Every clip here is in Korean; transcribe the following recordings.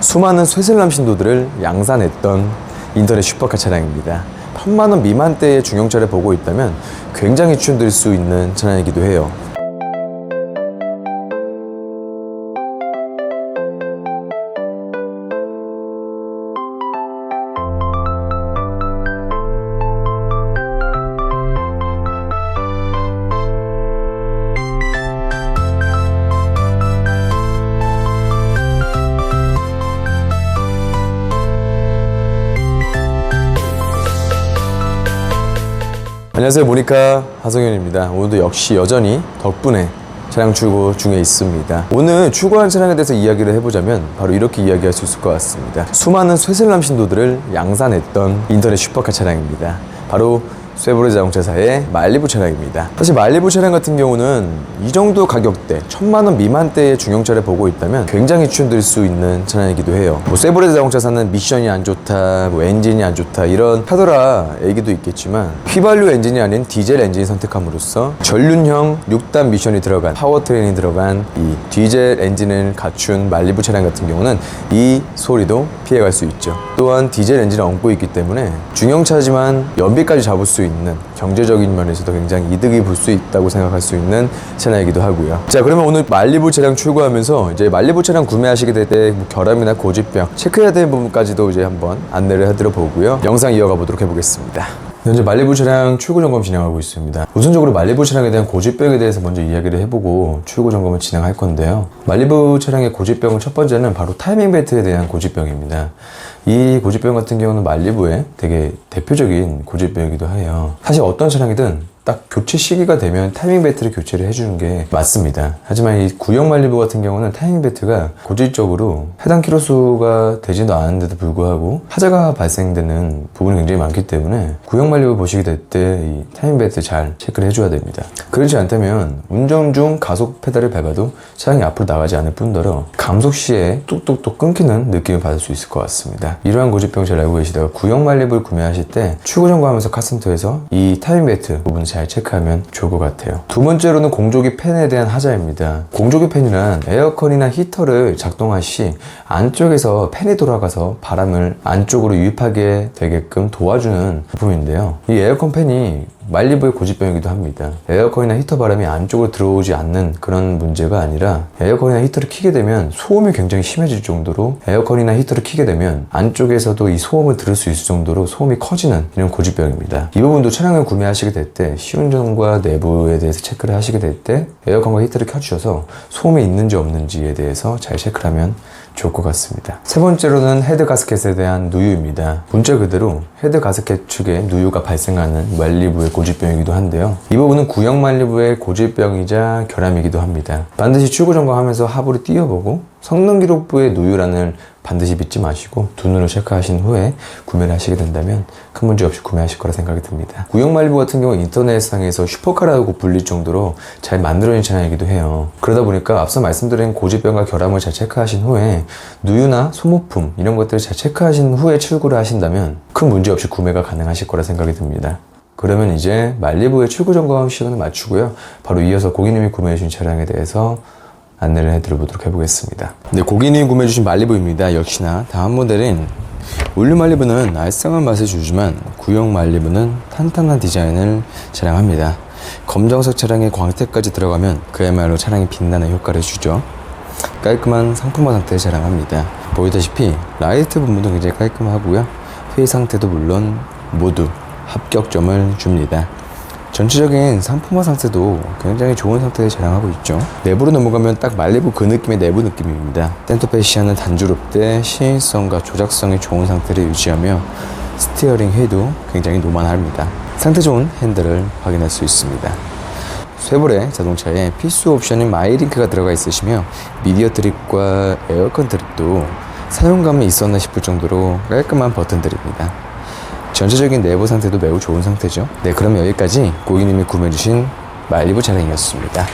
수많은 쇠슬람 신도들을 양산했던 인터넷 슈퍼카 차량입니다. 1000만원 미만대의 중형차를 보고 있다면 굉장히 추천드릴 수 있는 차량이기도 해요. 안녕하세요, 모니카 하성현입니다. 오늘도 역시 여전히 덕분에 차량 출고 중에 있습니다. 오늘 출고한 차량에 대해서 이야기를 해보자면 바로 이렇게 이야기할 수 있을 것 같습니다. 수많은 쇠슬람 신도들을 양산했던 인터넷 슈퍼카 차량입니다. 바로 쉐보레 자동차사의 말리부 차량입니다. 사실 말리부 차량 같은 경우는 이 정도 가격대 1000만원 미만대의 중형차를 보고 있다면 굉장히 추천드릴 수 있는 차량이기도 해요. 쉐보레 자동차사는 미션이 안 좋다, 엔진이 안 좋다 이런 하더라 얘기도 있겠지만 휘발유 엔진이 아닌 디젤 엔진을 선택함으로써 전륜형 6단 미션이 들어간 파워트레인이 들어간 이 디젤 엔진을 갖춘 말리부 차량 같은 경우는 이 소리도 피해갈 수 있죠. 또한 디젤 엔진을 얹고 있기 때문에 중형차지만 연비까지 잡을 수 있는 경제적인 면에서도 굉장히 이득이 볼 수 있다고 생각할 수 있는 차량이기도 하고요. 자, 그러면 오늘 말리부 차량 출고하면서 이제 말리부 차량 구매하시게 될 때 결함이나 고집병 체크해야 되는 부분까지도 이제 한번 안내를 해드려 보고요. 영상 이어가 보도록 해보겠습니다. 현재 말리부 차량 출고 점검 진행하고 있습니다. 우선적으로 말리부 차량에 대한 고집병에 대해서 먼저 이야기를 해보고 출고 점검을 진행할 건데요. 말리부 차량의 고집병은 첫 번째는 바로 타이밍 벨트에 대한 고집병입니다. 이 고집병 같은 경우는 말리부의 되게 대표적인 고집병이기도 해요. 사실 어떤 차량이든 딱 교체 시기가 되면 타이밍 벨트를 교체를 해주는 게 맞습니다. 하지만 이 구형 말리부 같은 경우는 타이밍 벨트가 고질적으로 해당 키로수가 되지도 않은데도 불구하고 하자가 발생되는 부분이 굉장히 많기 때문에 구형 말리부 보시게 될 때 이 타이밍 벨트 잘 체크를 해줘야 됩니다. 그렇지 않다면 운전 중 가속 페달을 밟아도 차량이 앞으로 나가지 않을 뿐더러 감속 시에 뚝뚝뚝 끊기는 느낌을 받을 수 있을 것 같습니다. 이러한 고집병 잘 알고 계시다가 구형 말리부를 구매하실 때 출고 점검하면서 카센터에서 이 타이밍 벨트 부분을 잘 체크하면 좋을 것 같아요. 두 번째로는 공조기 팬에 대한 하자입니다. 공조기 팬이란 에어컨이나 히터를 작동할 시 안쪽에서 팬이 돌아가서 바람을 안쪽으로 유입하게 되게끔 도와주는 부품인데요. 이 에어컨 팬이 말리부의 고집병이기도 합니다. 에어컨이나 히터 바람이 안쪽으로 들어오지 않는 그런 문제가 아니라 에어컨이나 히터를 켜게 되면 소음이 굉장히 심해질 정도로 에어컨이나 히터를 켜게 되면 안쪽에서도 이 소음을 들을 수 있을 정도로 소음이 커지는 이런 고집병입니다. 이 부분도 차량을 구매하시게 될 때 시운전과 내부에 대해서 체크를 하시게 될 때 에어컨과 히터를 켜주셔서 소음이 있는지 없는지에 대해서 잘 체크를 하면 좋을 것 같습니다. 세 번째로는 헤드 가스켓에 대한 누유입니다. 문자 그대로 헤드 가스켓 측에 누유가 발생하는 말리부의 고질병이기도 한데요. 이 부분은 구형 말리부의 고질병이자 결함이기도 합니다. 반드시 출고 점검하면서 하부를 띄워보고 성능 기록부의 누유란을 반드시 믿지 마시고 두 눈으로 체크하신 후에 구매를 하시게 된다면 큰 문제 없이 구매하실 거라 생각이 듭니다. 구형 말리부 같은 경우 인터넷상에서 슈퍼카라고 불릴 정도로 잘 만들어진 차량이기도 해요. 그러다 보니까 앞서 말씀드린 고질병과 결함을 잘 체크하신 후에 누유나 소모품 이런 것들을 잘 체크하신 후에 출고를 하신다면 큰 문제 없이 구매가 가능하실 거라 생각이 듭니다. 그러면 이제 말리부의 출고 점검 시간을 맞추고요. 바로 이어서 고객님이 구매해 주신 차량에 대해서 안내를 해드려보도록 해보겠습니다. 네, 고객님이 구매해주신 말리부입니다. 역시나 다음 모델인 올류 말리부는 알싸한 맛을 주지만 구형 말리부는 탄탄한 디자인을 자랑합니다. 검정색 차량에 광택까지 들어가면 그야말로 차량이 빛나는 효과를 주죠. 깔끔한 상품화 상태를 자랑합니다. 보이다시피 라이트 부분도 굉장히 깔끔하고요. 휠 상태도 물론 모두 합격점을 줍니다. 전체적인 상품화 상태도 굉장히 좋은 상태를 자랑하고 있죠. 내부로 넘어가면 딱 말리부 그 느낌의 내부 느낌입니다. 센터 패시아는 단조롭되 시인성과 조작성이 좋은 상태를 유지하며 스티어링 휠도 굉장히 노만합니다. 상태 좋은 핸들을 확인할 수 있습니다. 쉐보레 자동차에 필수 옵션인 마이링크가 들어가 있으시며 미디어 드립과 에어컨 드립도 사용감이 있었나 싶을 정도로 깔끔한 버튼들입니다. 전체적인 내부 상태도 매우 좋은 상태죠. 네, 그럼 여기까지 고객님이 구매해주신 말리부 차량이었습니다.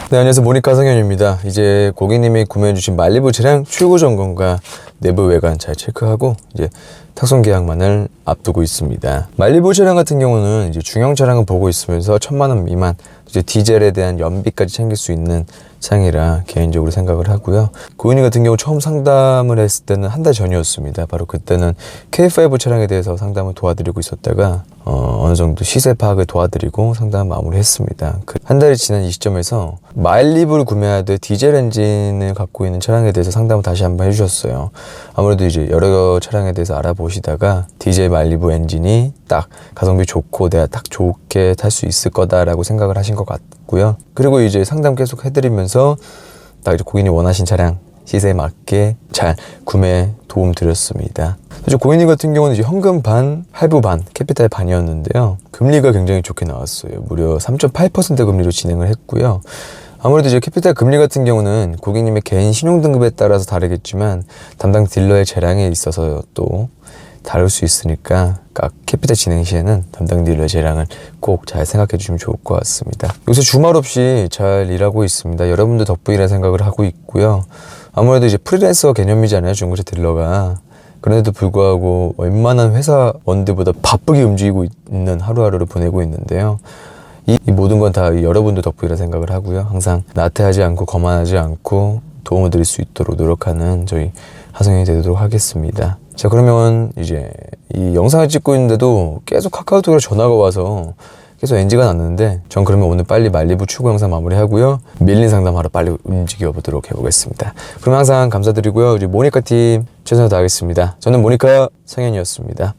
네, 안녕하세요, 모니카 하성현입니다. 이제 고객님이 구매해주신 말리부 차량 출고 점검과 내부 외관 잘 체크하고 이제 탁송 계약만을 앞두고 있습니다. 말리부 차량 같은 경우는 이제 중형 차량을 보고 있으면서 1000만원 미만 이제 디젤에 대한 연비까지 챙길 수 있는 차량이라 개인적으로 생각을 하고요. 고객님 같은 경우 처음 상담을 했을 때는 한 달 전이었습니다. 바로 그때는 K5 차량에 대해서 상담을 도와드리고 있었다가 어느 정도 시세 파악을 도와드리고 상담을 마무리했습니다. 그 한 달이 지난 이 시점에서 마일리브를 구매하되 디젤 엔진을 갖고 있는 차량에 대해서 상담을 다시 한번 해주셨어요. 아무래도 이제 여러 차량에 대해서 알아보시다가 디젤 마일리브 엔진이 딱 가성비 좋고 내가 딱 좋게 탈 수 있을 거다라고 생각을 하신 것 같고요. 그리고 이제 상담 계속 해드리면서 딱 이제 고객님 원하신 차량 시세에 맞게 잘 구매 도움 드렸습니다. 사실 고객님 같은 경우는 이제 현금 반, 할부 반, 캐피탈 반이었는데요. 금리가 굉장히 좋게 나왔어요. 무려 3.8% 금리로 진행을 했고요. 아무래도 이제 캐피탈 금리 같은 경우는 고객님의 개인 신용등급에 따라서 다르겠지만 담당 딜러의 재량에 있어서 또 다를 수 있으니까 각 캐피탈 진행 시에는 담당 딜러의 재량을 꼭 잘 생각해 주시면 좋을 것 같습니다. 요새 주말 없이 잘 일하고 있습니다. 여러분들 덕분이라 생각을 하고 있고요. 아무래도 이제 프리랜서 개념이잖아요, 중고차 딜러가. 그런데도 불구하고 웬만한 회사원들보다 바쁘게 움직이고 있는 하루하루를 보내고 있는데요. 이 모든 건 다 여러분들 덕분이라 생각을 하고요. 항상 나태하지 않고 거만하지 않고 도움을 드릴 수 있도록 노력하는 저희 하성현이 되도록 하겠습니다. 자, 그러면 이제 이 영상을 찍고 있는데도 계속 카카오톡으로 전화가 와서 계속 NG가 났는데 전 그러면 오늘 빨리 말리부 출고 영상 마무리하고요. 밀린 상담하러 빨리 움직여 보도록 해보겠습니다. 그럼 항상 감사드리고요. 우리 모니카 팀 최선을 다하겠습니다. 저는 모니카 성현이었습니다.